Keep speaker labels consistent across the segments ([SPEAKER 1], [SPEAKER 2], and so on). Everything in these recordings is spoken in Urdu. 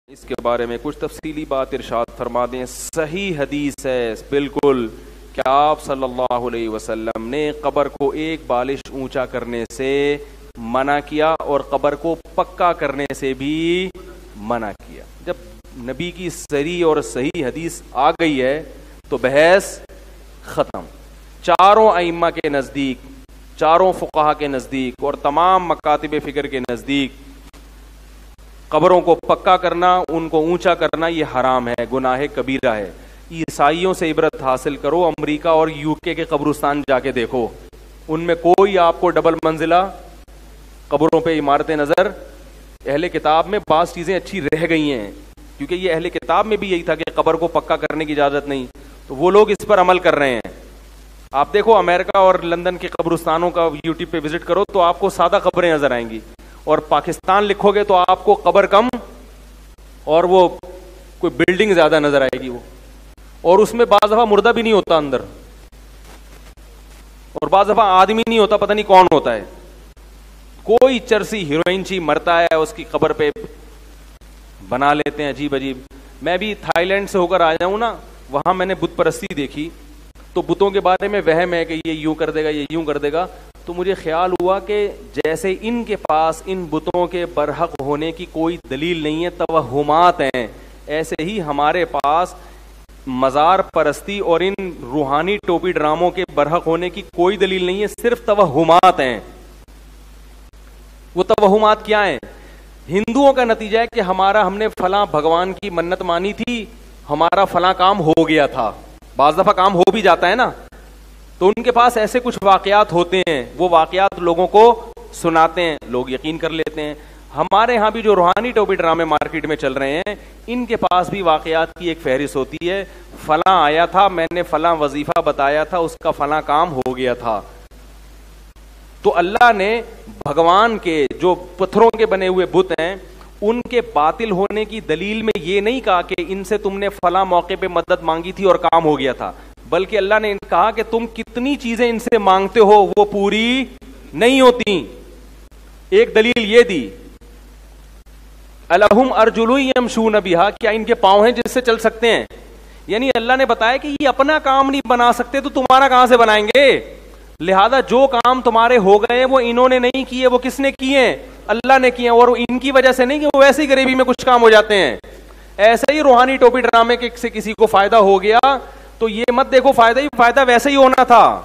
[SPEAKER 1] اس کے بارے میں کچھ تفصیلی بات ارشاد فرما دیں. صحیح حدیث ہے بالکل کہ آپ صلی اللہ علیہ وسلم نے قبر کو ایک بالش اونچا کرنے سے منع کیا اور قبر کو پکا کرنے سے بھی منع کیا. جب نبی کی صریح اور صحیح حدیث آ گئی ہے تو بحث ختم. چاروں ائمہ کے نزدیک، چاروں فقہا کے نزدیک اور تمام مکاتب فکر کے نزدیک قبروں کو پکا کرنا، ان کو اونچا کرنا یہ حرام ہے، گناہ کبیرہ ہے. عیسائیوں سے عبرت حاصل کرو، امریکہ اور یو کے قبرستان جا کے دیکھو، ان میں کوئی آپ کو ڈبل منزلہ قبروں پہ عمارتیں نظر. اہل کتاب میں بعض چیزیں اچھی رہ گئی ہیں، کیونکہ یہ اہل کتاب میں بھی یہی تھا کہ قبر کو پکا کرنے کی اجازت نہیں، تو وہ لوگ اس پر عمل کر رہے ہیں. آپ دیکھو امریکہ اور لندن کے قبرستانوں کا یوٹیوب پہ وزٹ کرو تو آپ کو سادہ قبریں نظر آئیں گی، اور پاکستان لکھو گے تو آپ کو قبر کم اور وہ کوئی بلڈنگ زیادہ نظر آئے گی وہ، اور اس میں بعض دفعہ مردہ بھی نہیں ہوتا اندر، اور بعض دفعہ آدمی نہیں ہوتا، پتہ نہیں کون ہوتا ہے. کوئی چرسی ہیروئن چی مرتا ہے اس کی قبر پہ بنا لیتے ہیں عجیب عجیب. میں بھی تھائی لینڈ سے ہو کر آیا ہوں نا، وہاں میں نے بت پرستی دیکھی تو بتوں کے بارے میں وہم ہے کہ یہ یوں کر دے گا، یہ یوں کر دے گا. تو مجھے خیال ہوا کہ جیسے ان کے پاس ان بتوں کے برحق ہونے کی کوئی دلیل نہیں ہے، توہمات ہیں، ایسے ہی ہمارے پاس مزار پرستی اور ان روحانی ٹوپی ڈراموں کے برحق ہونے کی کوئی دلیل نہیں ہے، صرف توہمات ہیں. وہ توہمات کیا ہیں؟ ہندوؤں کا نتیجہ ہے کہ ہم نے فلاں بھگوان کی منت مانی تھی، ہمارا فلاں کام ہو گیا تھا. بعض دفعہ کام ہو بھی جاتا ہے نا، تو ان کے پاس ایسے کچھ واقعات ہوتے ہیں، وہ واقعات لوگوں کو سناتے ہیں، لوگ یقین کر لیتے ہیں. ہمارے ہاں بھی جو روحانی ٹوپی ڈرامے مارکیٹ میں چل رہے ہیں، ان کے پاس بھی واقعات کی ایک فہرست ہوتی ہے. فلاں آیا تھا، میں نے فلاں وظیفہ بتایا تھا، اس کا فلاں کام ہو گیا تھا. تو اللہ نے بھگوان کے جو پتھروں کے بنے ہوئے بت ہیں ان کے باطل ہونے کی دلیل میں یہ نہیں کہا کہ ان سے تم نے فلاں موقع پہ مدد مانگی تھی اور کام ہو گیا تھا، بلکہ اللہ نے کہا کہ تم کتنی چیزیں ان سے مانگتے ہو وہ پوری نہیں ہوتی. ایک دلیل یہ دی، الہم ارجل یمشون بہا، کیا ان کے پاؤں ہیں جس سے چل سکتے ہیں؟ یعنی اللہ نے بتایا کہ یہ اپنا کام نہیں بنا سکتے تو تمہارا کہاں سے بنائیں گے؟ لہذا جو کام تمہارے ہو گئے وہ انہوں نے نہیں کیے، وہ کس نے کیے ہیں؟ اللہ نے کیے، اور ان کی وجہ سے نہیں کہ وہ ویسے ہی غریبی میں کچھ کام ہو جاتے ہیں. ایسے ہی روحانی ٹوپی ڈرامے سے کسی کو فائدہ ہو گیا تو یہ مت دیکھو فائدہ ویسے ہی ہونا تھا.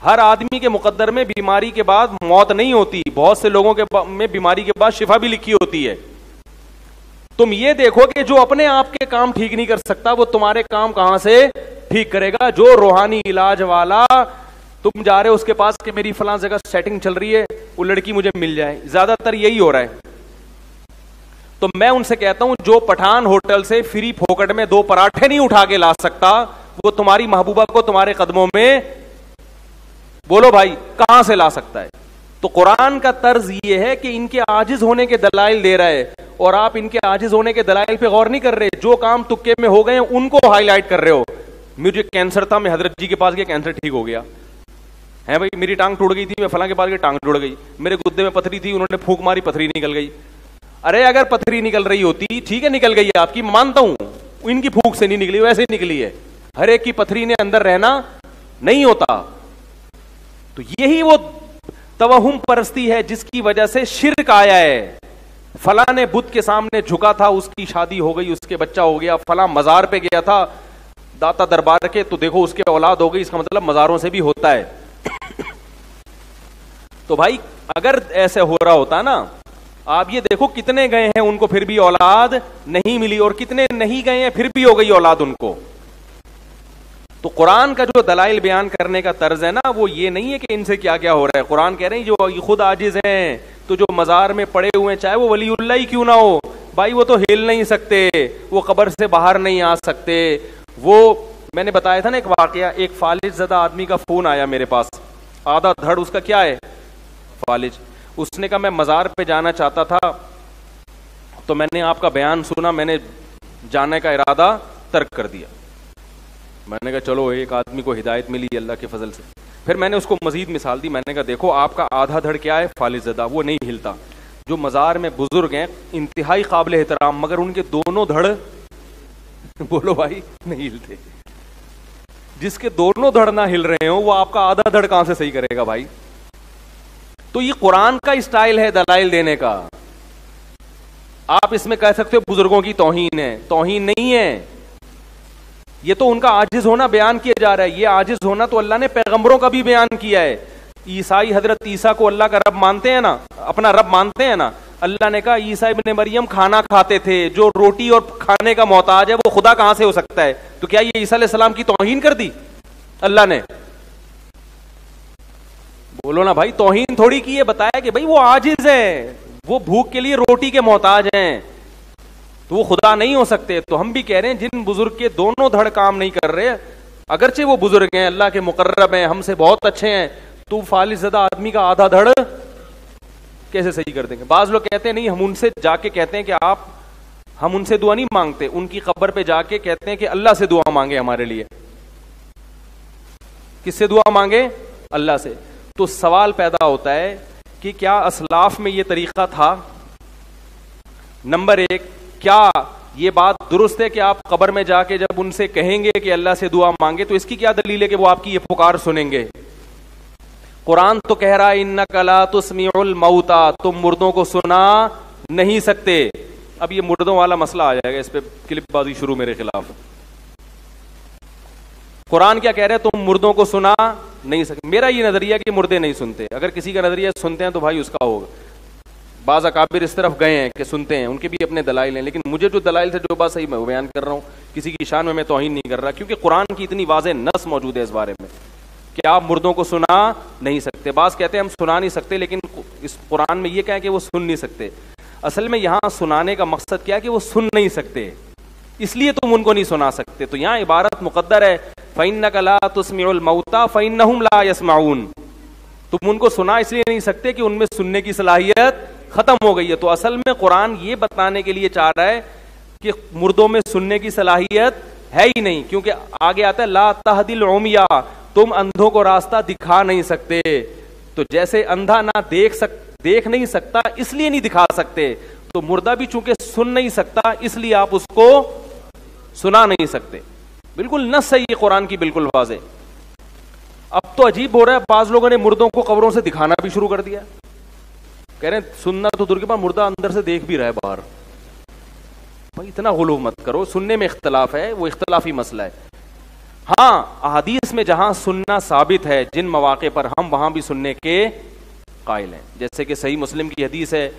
[SPEAKER 1] ہر آدمی کے مقدر میں بیماری کے بعد موت نہیں ہوتی، بہت سے لوگوں کے میں بیماری کے بعد شفا بھی لکھی ہوتی ہے. تم یہ دیکھو کہ جو اپنے آپ کے کام ٹھیک نہیں کر سکتا وہ تمہارے کام کہاں سے ٹھیک کرے گا؟ جو روحانی علاج والا، تم جا رہے ہو اس کے پاس کہ میری فلاں جگہ سیٹنگ چل رہی ہے، وہ لڑکی مجھے مل جائے، زیادہ تر یہی ہو رہا ہے. تو میں ان سے کہتا ہوں جو پٹھان ہوٹل سے فری پھوکٹ میں 2 پراٹھے نہیں اٹھا کے لا سکتا وہ تمہاری محبوبہ کو تمہارے قدموں میں، بولو بھائی، کہاں سے لا سکتا ہے؟ تو قرآن کا طرز یہ ہے کہ ان کے عاجز ہونے کے دلائل دے رہا ہے، اور آپ ان کے عاجز ہونے کے دلائل پہ غور نہیں کر رہے. جو کام تکے میں ہو گئے ہیں ان کو ہائی لائٹ کر رہے ہو. مجھے کینسر تھا، میں حضرت جی کے پاس گیا، کینسر ٹھیک ہو گیا ہے. بھائی میری ٹانگ ٹوٹ گئی تھی، میں فلاں کے پاس گیا، ٹانگ ٹوٹ گئی. میرے گدے میں پتھری تھی، انہوں نے پھونک ماری، پتھری نکل گئی. ارے اگر پتھری نکل رہی ہوتی ٹھیک ہے، نکل گئی آپ کی، مانتا ہوں، ان کی پھونک سے نہیں نکلی، ویسے ہی نکلی ہے. ہر ایک کی پتھری نے اندر رہنا نہیں ہوتا. تو یہی وہ توہم پرستی ہے جس کی وجہ سے شرک آیا ہے. فلاں نے بت کے سامنے جھکا تھا، اس کی شادی ہو گئی، اس کے بچہ ہو گیا. فلاں مزار پہ گیا تھا داتا دربار کے، تو دیکھو اس کے اولاد ہو گئی، اس کا مطلب مزاروں سے بھی ہوتا ہے. تو بھائی اگر ایسے ہو رہا ہوتا نا، آپ یہ دیکھو کتنے گئے ہیں ان کو پھر بھی اولاد نہیں ملی، اور کتنے نہیں گئے ہیں پھر بھی ہو گئی اولاد ان کو. تو قرآن کا جو دلائل بیان کرنے کا طرز ہے نا، وہ یہ نہیں ہے کہ ان سے کیا کیا ہو رہا ہے. قرآن کہہ رہے ہیں جو خود عاجز ہیں، تو جو مزار میں پڑے ہوئے ہیں، چاہے وہ ولی اللہ ہی کیوں نہ ہو، بھائی وہ تو ہل نہیں سکتے، وہ قبر سے باہر نہیں آ سکتے. وہ میں نے بتایا تھا نا ایک واقعہ، ایک فالج زدہ آدمی کا فون آیا میرے پاس، آدھا دھڑ اس کا کیا ہے؟ فالج. اس نے کہا میں مزار پہ جانا چاہتا تھا، تو میں نے آپ کا بیان سنا، میں نے جانے کا ارادہ ترک کر دیا. میں نے کہا چلو ایک آدمی کو ہدایت ملی اللہ کے فضل سے. پھر میں نے اس کو مزید مثال دی، میں نے کہا دیکھو آپ کا آدھا دھڑ کیا ہے؟ فالج زدہ، وہ نہیں ہلتا. جو مزار میں بزرگ ہیں انتہائی قابل احترام، مگر ان کے دونوں دھڑ بولو بھائی نہیں ہلتے. جس کے دونوں دھڑ نہ ہل رہے ہوں وہ آپ کا آدھا دھڑ کہاں سے صحیح کرے گا بھائی؟ تو یہ قرآن کا اسٹائل ہے دلائل دینے کا. آپ اس میں کہہ سکتے ہو بزرگوں کی توہین ہے، توہین نہیں ہے. یہ تو ان کا عاجز ہونا بیان کیا جا رہا ہے. یہ عاجز ہونا تو اللہ نے پیغمبروں کا بھی بیان کیا ہے. عیسائی حضرت عیسیٰ کو اللہ کا رب مانتے ہیں نا، اپنا رب مانتے ہیں نا. اللہ نے کہا عیسیٰ ابن مریم کھانا کھاتے تھے، جو روٹی اور کھانے کا محتاج ہے وہ خدا کہاں سے ہو سکتا ہے؟ تو کیا یہ عیسیٰ علیہ السلام کی توہین کر دی اللہ نے؟ بولو نا بھائی، توہین تھوڑی کی ہے. بتایا کہ بھائی وہ عاجز ہے، وہ بھوک کے لیے روٹی کے محتاج ہیں، تو وہ خدا نہیں ہو سکتے. تو ہم بھی کہہ رہے ہیں جن بزرگ کے دونوں دھڑ کام نہیں کر رہے، اگرچہ وہ بزرگ ہیں، اللہ کے مقرب ہیں، ہم سے بہت اچھے ہیں، تو فالج زدہ آدمی کا آدھا دھڑ کیسے صحیح کر دیں گے؟ بعض لوگ کہتے ہیں نہیں، ہم ان سے جا کے کہتے ہیں کہ ہم ان سے دعا نہیں مانگتے، ان کی قبر پہ جا کے کہتے ہیں کہ اللہ سے دعا مانگے ہمارے لیے. کس سے دعا مانگے؟ اللہ سے. تو سوال پیدا ہوتا ہے کہ کیا اسلاف میں یہ طریقہ تھا؟ نمبر ایک، کیا یہ بات درست ہے کہ آپ قبر میں جا کے جب ان سے کہیں گے کہ اللہ سے دعا مانگے تو اس کی کیا دلیل ہے کہ وہ آپ کی یہ پکار سنیں گے؟ قرآن تو کہہ رہا ہے انک لا تسمع الموتى، تم مردوں کو سنا نہیں سکتے. اب یہ مردوں والا مسئلہ آ جائے گا، اس پہ کلپ بازی شروع میرے خلاف. قرآن کیا کہہ رہے ہیں؟ تم مردوں کو سنا نہیں سکتے. میرا یہ نظریہ کہ مردے نہیں سنتے. اگر کسی کا نظریہ سنتے ہیں تو بھائی اس کا ہوگا. بعض اکابر اس طرف گئے ہیں کہ سنتے ہیں، ان کے بھی اپنے دلائل ہیں، لیکن مجھے جو دلائل سے جو بات صحیح میں وہ بیان کر رہا ہوں. کسی کی شان میں توہین نہیں کر رہا، کیونکہ قرآن کی اتنی واضح نص موجود ہے اس بارے میں کہ آپ مردوں کو سنا نہیں سکتے. بعض کہتے ہیں ہم سنا نہیں سکتے، لیکن اس قرآن میں یہ کہا کہ وہ سن نہیں سکتے. اصل میں یہاں سنانے کا مقصد کیا ہے کہ وہ سن نہیں سکتے، اس لیے تم ان کو نہیں سنا سکتے. تو یہاں عبارت مقدر ہے فَإِنَّكَ لَا تُسْمِعُ الْمَوْتَى فَإِنَّهُمْ لَا يَسْمَعُونَ. تم ان کو سنا اس لیے نہیں سکتے کہ ان میں سننے کی صلاحیت ختم ہو گئی ہے. تو اصل میں قرآن یہ بتانے کے لیے چاہ رہا ہے کہ مردوں میں سننے کی صلاحیت ہے ہی نہیں، کیونکہ آگے آتا ہے لا تہدی العمیٰ، تم اندھوں کو راستہ دکھا نہیں سکتے. تو جیسے اندھا نہ دیکھ نہیں سکتا اس لیے نہیں دکھا سکتے، تو مردہ بھی چونکہ سن نہیں سکتا اس لیے آپ اس کو سنا نہیں سکتے. بالکل نص ہے یہ قرآن کی، بالکل واضح. اب تو عجیب ہو رہا ہے، بعض لوگوں نے مردوں کو قبروں سے دکھانا بھی شروع کر دیا. کہہ رہے ہیں سننا تو دور کے بعد مردہ اندر سے دیکھ بھی رہا ہے باہر. بھائی اتنا غلو مت کرو، سننے میں اختلاف ہے، وہ اختلافی مسئلہ ہے. ہاں احادیث میں جہاں سننا ثابت ہے جن مواقع پر، ہم وہاں بھی سننے کے قائل ہیں. جیسے کہ صحیح مسلم کی حدیث ہے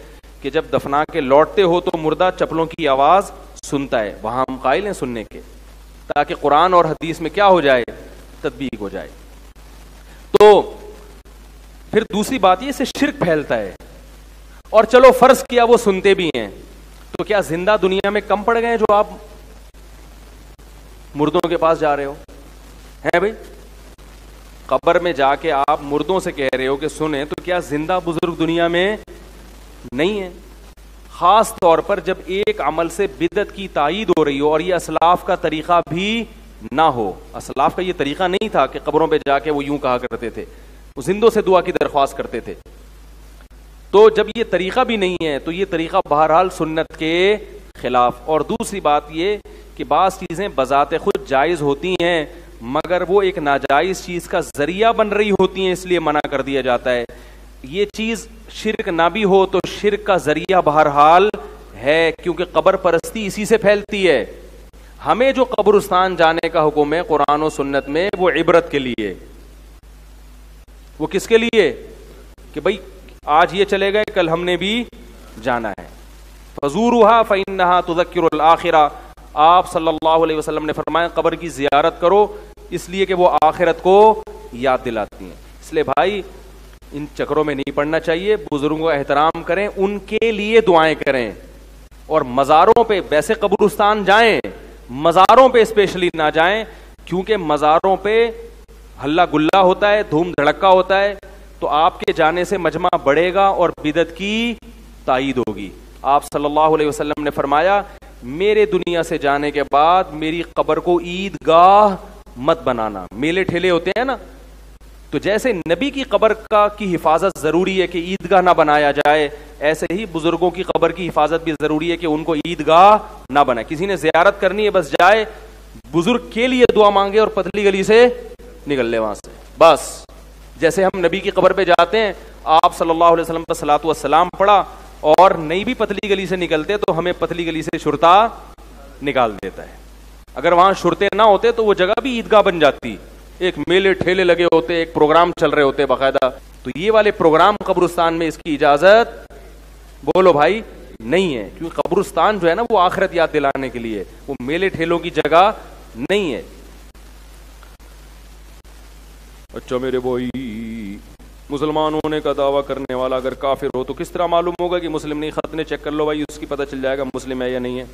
[SPEAKER 1] کہ جب دفنا کے لوٹتے ہو تو مردہ چپلوں کی آواز سنتا ہے، وہاں ہم قائل ہیں سننے کے، تاکہ قرآن اور حدیث میں کیا ہو جائے؟ تطبیق ہو جائے. تو پھر دوسری بات یہ سے شرک پھیلتا ہے. اور چلو فرض کیا وہ سنتے بھی ہیں، تو کیا زندہ دنیا میں کم پڑ گئے جو آپ مردوں کے پاس جا رہے ہو؟ ہیں بھائی، قبر میں جا کے آپ مردوں سے کہہ رہے ہو کہ سنیں، تو کیا زندہ بزرگ دنیا میں نہیں ہے؟ خاص طور پر جب ایک عمل سے بدعت کی تائید ہو رہی ہو اور یہ اسلاف کا طریقہ بھی نہ ہو. اسلاف کا یہ طریقہ نہیں تھا کہ قبروں پہ جا کے وہ یوں کہا کرتے تھے، وہ زندوں سے دعا کی درخواست کرتے تھے. تو جب یہ طریقہ بھی نہیں ہے تو یہ طریقہ بہرحال سنت کے خلاف. اور دوسری بات یہ کہ بعض چیزیں بذات خود جائز ہوتی ہیں مگر وہ ایک ناجائز چیز کا ذریعہ بن رہی ہوتی ہیں، اس لیے منع کر دیا جاتا ہے. یہ چیز شرک نہ بھی ہو تو شرک کا ذریعہ بہرحال ہے، کیونکہ قبر پرستی اسی سے پھیلتی ہے. ہمیں جو قبرستان جانے کا حکم ہے قرآن و سنت میں، وہ عبرت کے لیے. وہ کس کے لیے؟ کہ بھائی آج یہ چلے گئے، کل ہم نے بھی جانا ہے. فزورها فإنها تذکر الآخرہ. آپ صلی اللہ علیہ وسلم نے فرمایا قبر کی زیارت کرو، اس لیے کہ وہ آخرت کو یاد دلاتی ہیں. اس لیے بھائی ان چکروں میں نہیں پڑنا چاہیے، بزرگوں کا احترام کریں، ان کے لیے دعائیں کریں. اور مزاروں پہ، ویسے قبرستان جائیں، مزاروں پہ اسپیشلی نہ جائیں، کیونکہ مزاروں پہ ہلا گلا ہوتا ہے، دھوم دھڑکا ہوتا ہے. تو آپ کے جانے سے مجمع بڑھے گا اور بدعت کی تائید ہوگی. آپ صلی اللہ علیہ وسلم نے فرمایا میرے دنیا سے جانے کے بعد میری قبر کو عید گاہ مت بنانا. میلے ٹھیلے ہوتے ہیں نا، تو جیسے نبی کی قبر کی حفاظت ضروری ہے کہ عیدگاہ نہ بنایا جائے، ایسے ہی بزرگوں کی قبر کی حفاظت بھی ضروری ہے کہ ان کو عیدگاہ نہ بنائے. کسی نے زیارت کرنی ہے بس جائے، بزرگ کے لیے دعا مانگے اور پتلی گلی سے نکل لے وہاں سے بس. جیسے ہم نبی کی قبر پہ جاتے ہیں، آپ صلی اللہ علیہ وسلم پر صلاۃ والسلام پڑھا اور نہیں بھی پتلی گلی سے نکلتے تو ہمیں پتلی گلی سے شرطا نکال دیتا ہے. اگر وہاں شرطے نہ ہوتے تو وہ جگہ بھی عیدگاہ بن جاتی. ایک میلے ٹھیلے لگے ہوتے، ایک پروگرام چل رہے ہوتے باقاعدہ. تو یہ والے پروگرام قبرستان میں اس کی اجازت بولو بھائی نہیں ہے، کیونکہ قبرستان جو ہے نا وہ آخرت یاد دلانے کے لیے، وہ میلے ٹھیلوں کی جگہ نہیں ہے. اچھا میرے بھائی، مسلمان ہونے کا دعویٰ کرنے والا اگر کافر ہو تو کس طرح معلوم ہوگا کہ مسلم نہیں؟ خط نے چیک کر لو بھائی، اس کی پتہ چل جائے گا مسلم ہے یا نہیں ہے.